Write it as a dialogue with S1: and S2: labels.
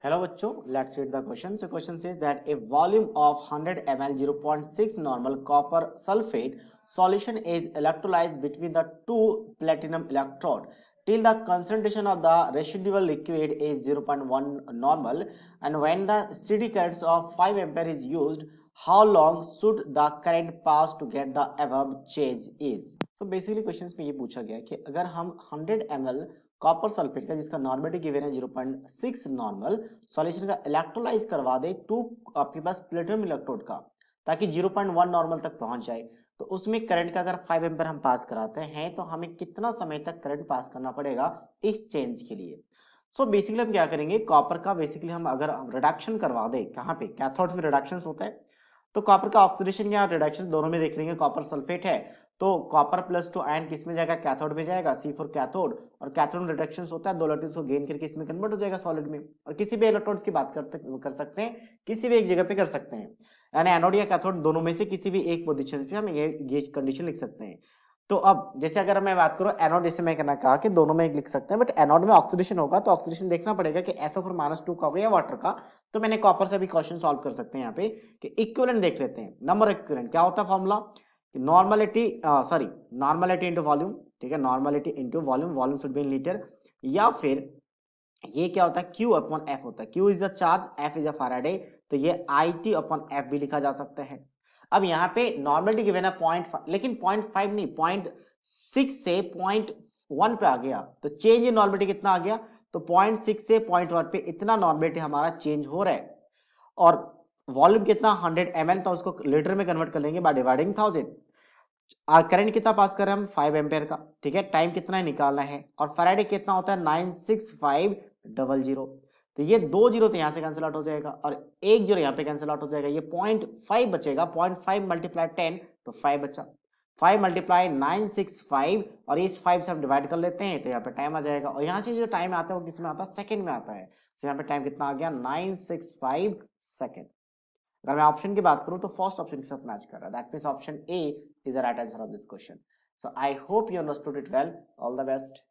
S1: Hello बच्चों, let's read the question. So question says that a volume of 100 ml 0.6 normal copper sulfate solution is electrolyzed between the two platinum electrode till the concentration of the residual liquid is 0.1 normal, and when the steady currents of 5 ampere is used, how long should the current pass to get the above change is. So basically questions में ये पूछा गया कि अगर हम 100 ml copper sulphate का जिसका normality given है 0.6 नॉर्मल सॉल्यूशन का इलेक्ट्रोलाइज करवा दे टू आपके पास प्लेटिनम इलेक्ट्रोड का ताकि 0.1 नॉर्मल तक पहुंच जाए, तो उसमें करंट का अगर 5 एम्पीयर हम पास कराते हैं तो हमें कितना समय तक करंट पास करना पड़ेगा इस चेंज के लिए। सो बेसिकली हम क्या करेंगे, कॉपर का बेसिकली हम अगर रिडक्शन करवा दे, कहां पे कैथोड में रिडक्शन होता है, तो कॉपर का ऑक्सीडेशन या रिडक्शन दोनों में देख लेंगे। कॉपर सल्फेट है तो कॉपर प्लस टू आयन किस में जाएगा, कैथोड में जाएगा, सी फॉर कैथोड, और कैथोड में रिडक्शन होता है, दो इलेक्ट्रॉन्स को गेन करके इसमें कन्वर्ट हो जाएगा सॉलिड में। और किसी भी इलेक्ट्रॉन्स की बात कर सकते हैं, किसी भी एक जगह पे कर सकते हैं, यानी एनोड या कैथोड दोनों में से किसी भी एक पोजीशन पे हम ये कंडीशन लिख सकते हैं। तो अब जैसे अगर मैं बात करूं एनोड, जैसे मैं कहना कहा कि दोनों में लिख सकते हैं, बट एनोड में ऑक्सीडेशन होगा तो ऑक्सीडेशन देखना पड़ेगा कि SO4-2 का होगा या वाटर का। तो मैंने कॉपर से भी क्वेश्चन सॉल्व कर सकते हैं यहाँ पे कि इक्विवेलेंट देख लेते हैं। नंबर इक्विवेलेंट क्या होता है formula, normality sorry normality into volume, ठीक है, normality into volume, volume should be in litre, या फिर ये क्या होता है Q अपॉन F होता है, Q is the charge, F is the Faraday, तो ये IT अपॉन F भी लिखा जा सकता है। अब यहाँ पे नॉर्मलिटी गिवन है 0.5, लेकिन 0.5 नहीं 0.6 से 0.1 पे आ गया, तो चेंज इन नॉर्मलिटी कितना आ गया, तो 0.6 से 0.1 पे इतना नॉर्मलिटी हमारा चेंज हो रहा है। और वॉल्यूम कितना 100 ml, तो उसको लीटर में कन्वर्ट कर लेंगे बाय डिवाइडिंग 1000। करंट कितना पास कर रहे हैं हम 5 एम्पियर का, ठीक है, टाइम कितना है निकालना है, और फैराडे कितना होता है 96500, तो ये दो जीरो तो यहां से कैंसिल आउट हो जाएगा और एक जीरो यहाँ पे कैंसिल आउट हो जाएगा, ये 0.5 बचेगा, 0.5 मल्टीप्लाई 10 तो 5 बचा, 5 मल्टीप्लाई 965 और इस 5 से हम डिवाइड कर लेते हैं तो यहाँ पे टाइम आ जाएगा, और यहाँ से जो टाइम आता है वो किस में आता है, सेकंड में आता है। तो यहाँ पे टाइम कितना आ गया 965 सेकंड। अगर मैं ऑप्शन की बात करूं तो फर्स्ट ऑप्शन के साथ मैच कर रहा है, that means option A is the right answer of this question. So I hope you understood it well, all the best.